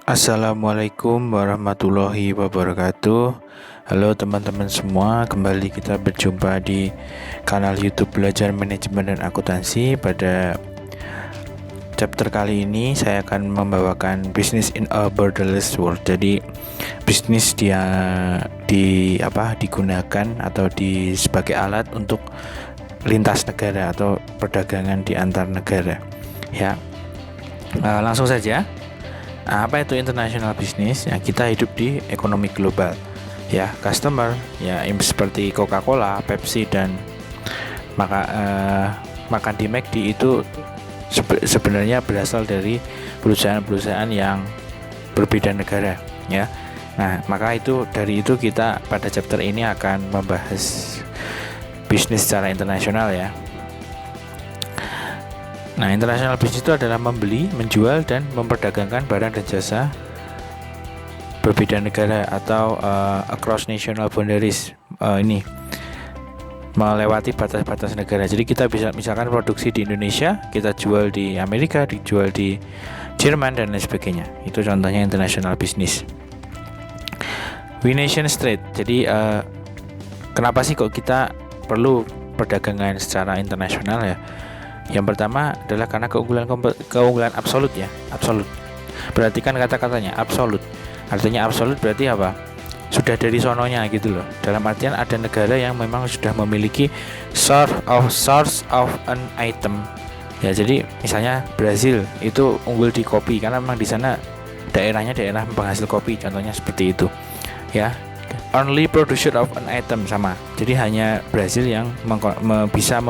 Assalamualaikum warahmatullahi wabarakatuh. Halo teman-teman semua, kembali kita berjumpa di kanal YouTube Belajar Manajemen dan Akuntansi. Pada chapter kali ini saya akan membawakan Business in a Borderless World. Jadi bisnis digunakan atau sebagai alat untuk lintas negara atau perdagangan di antar negara. Ya, langsung saja. Apa itu international business? Ya, kita hidup di ekonomi global. Ya, customer ya seperti Coca-Cola, Pepsi dan makan di McD itu sebenarnya berasal dari perusahaan-perusahaan yang berbeda negara, ya. Nah, maka dari itu kita pada chapter ini akan membahas bisnis secara internasional, ya. Nah, international business itu adalah membeli, menjual, dan memperdagangkan barang dan jasa berbeda negara atau across national boundaries. Ini melewati batas-batas negara. Jadi kita bisa misalkan produksi di Indonesia, kita jual di Amerika, dijual di Jerman dan lain sebagainya. Itu contohnya international business. We nation trade. Jadi kenapa sih kok kita perlu perdagangan secara internasional, ya? Yang pertama adalah karena keunggulan absolut, ya. Absolut. Perhatikan kata-katanya, absolut. Artinya absolut berarti apa? Sudah dari sononya gitu loh. Dalam artian ada negara yang memang sudah memiliki source of an item. Ya, jadi misalnya Brazil itu unggul di kopi karena memang di sana daerahnya daerah penghasil kopi, contohnya seperti itu. Ya. Only producer of an item sama. Jadi hanya Brazil yang bisa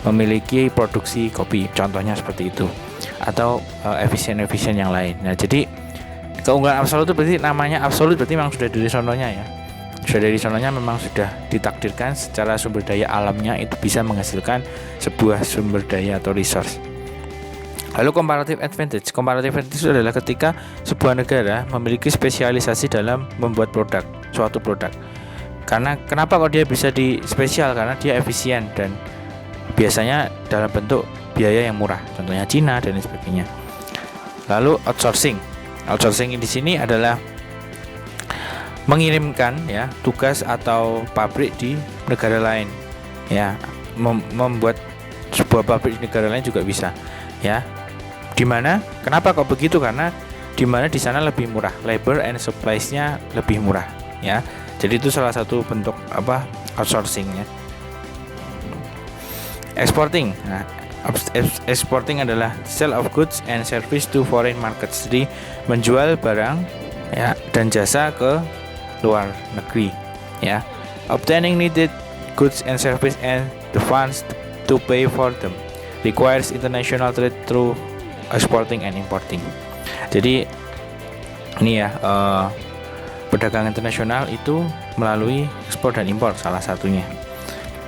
memiliki produksi kopi, contohnya seperti itu, atau efisien yang lain. Nah, jadi keunggulan absolut itu berarti namanya absolut berarti memang sudah dari sononya, ya. Sudah dari sononya memang sudah ditakdirkan secara sumber daya alamnya itu bisa menghasilkan sebuah sumber daya atau resource. Lalu comparative advantage itu adalah ketika sebuah negara memiliki spesialisasi dalam membuat suatu produk. Karena kenapa kok dia bisa spesial? Karena dia efisien dan biasanya dalam bentuk biaya yang murah, contohnya Cina dan lain sebagainya. Lalu outsourcing di sini adalah mengirimkan, ya, tugas atau pabrik di negara lain, ya. Membuat sebuah pabrik di negara lain juga bisa, ya. Dimana? Kenapa kok begitu? Karena dimana di sana lebih murah, labor and supplies-nya lebih murah, ya. Jadi itu salah satu bentuk outsourcing-nya. Exporting. Nah, exporting adalah sale of goods and service to foreign markets. Jadi menjual barang, ya, dan jasa ke luar negeri, ya. Obtaining needed goods and service and the funds to pay for them requires international trade through exporting and importing. Jadi ini, ya, perdagangan internasional itu melalui ekspor dan impor salah satunya.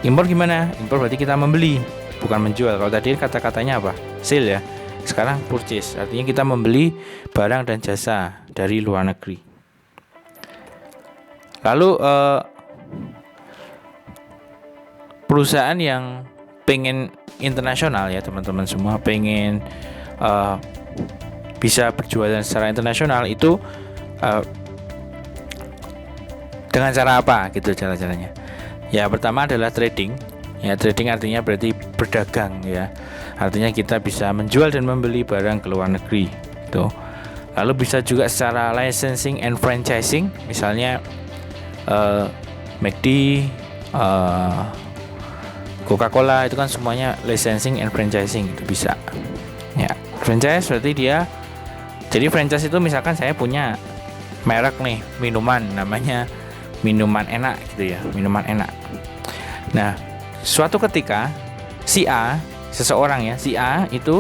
Impor gimana? Impor berarti kita membeli, bukan menjual. Kalau tadi kata-katanya apa? Sale, ya. Sekarang purchase, artinya kita membeli barang dan jasa dari luar negeri. Lalu perusahaan yang pengen internasional, ya teman-teman semua, pengen bisa berjualan secara internasional itu dengan cara apa gitu cara-caranya? Ya, pertama adalah trading. Ya, trading artinya berarti berdagang, ya. Artinya kita bisa menjual dan membeli barang ke luar negeri, gitu. Lalu bisa juga secara licensing and franchising, misalnya McD, Coca-Cola itu kan semuanya licensing and franchising, itu bisa. Ya, franchise berarti jadi franchise itu misalkan saya punya merek nih minuman, namanya minuman enak gitu, ya, minuman enak. Nah, suatu ketika si A itu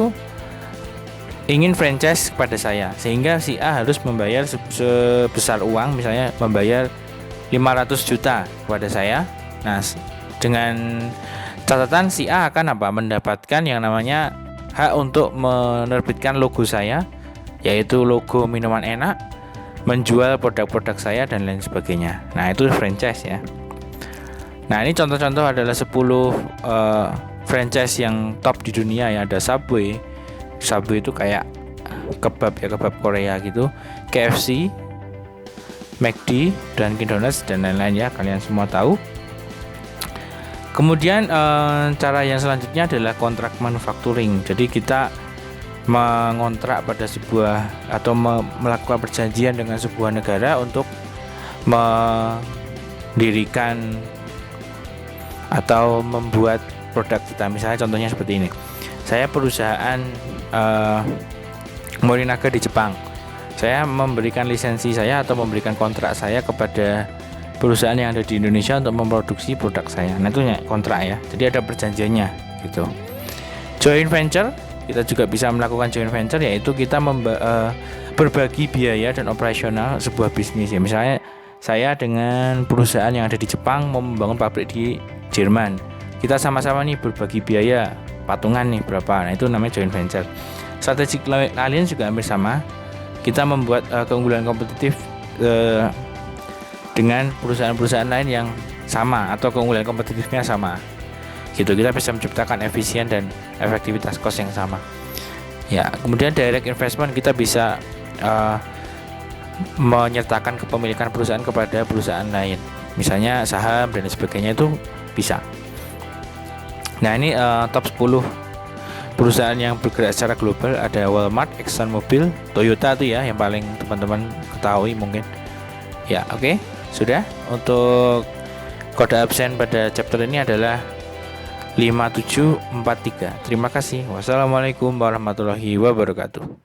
ingin franchise kepada saya, sehingga si A harus membayar sebesar uang, misalnya membayar 500 juta kepada saya. Nah, dengan catatan si A akan mendapatkan yang namanya hak untuk menerbitkan logo saya, yaitu logo minuman enak, menjual produk-produk saya dan lain sebagainya. Nah, itu franchise, ya. Nah, ini contoh-contoh adalah 10 franchise yang top di dunia, ya. Ada Subway itu kayak kebab ya, kebab Korea gitu, KFC, McD, Dunkin Donuts dan lain-lain ya, kalian semua tahu. Kemudian cara yang selanjutnya adalah kontrak manufacturing. Jadi kita mengontrak pada sebuah atau melakukan perjanjian dengan sebuah negara untuk mendirikan atau membuat produk kita. Misalnya contohnya seperti ini. Saya perusahaan Morinaga di Jepang. Saya memberikan lisensi saya atau memberikan kontrak saya kepada perusahaan yang ada di Indonesia untuk memproduksi produk saya. Nah, itu kontrak ya. Jadi ada perjanjiannya gitu. Joint venture, kita juga bisa melakukan joint venture, yaitu kita berbagi biaya dan operasional sebuah bisnis ya. Misalnya saya dengan perusahaan yang ada di Jepang mau membangun pabrik di Jerman. Kita sama-sama nih berbagi biaya patungan nih berapa. Nah, itu namanya joint venture. Strategic alliance juga hampir sama. Kita membuat keunggulan kompetitif dengan perusahaan-perusahaan lain yang sama atau keunggulan kompetitifnya sama gitu. Kita bisa menciptakan efisien dan efektivitas cost yang sama ya. Kemudian direct investment, kita bisa menyertakan kepemilikan perusahaan kepada perusahaan lain, misalnya saham dan sebagainya, itu bisa. Nah, ini top 10 perusahaan yang bergerak secara global. Ada Walmart, ExxonMobil, Toyota itu ya yang paling teman-teman ketahui mungkin ya. Oke. Sudah, untuk kode absen pada chapter ini adalah 5743. Terima kasih. Wassalamualaikum warahmatullahi wabarakatuh.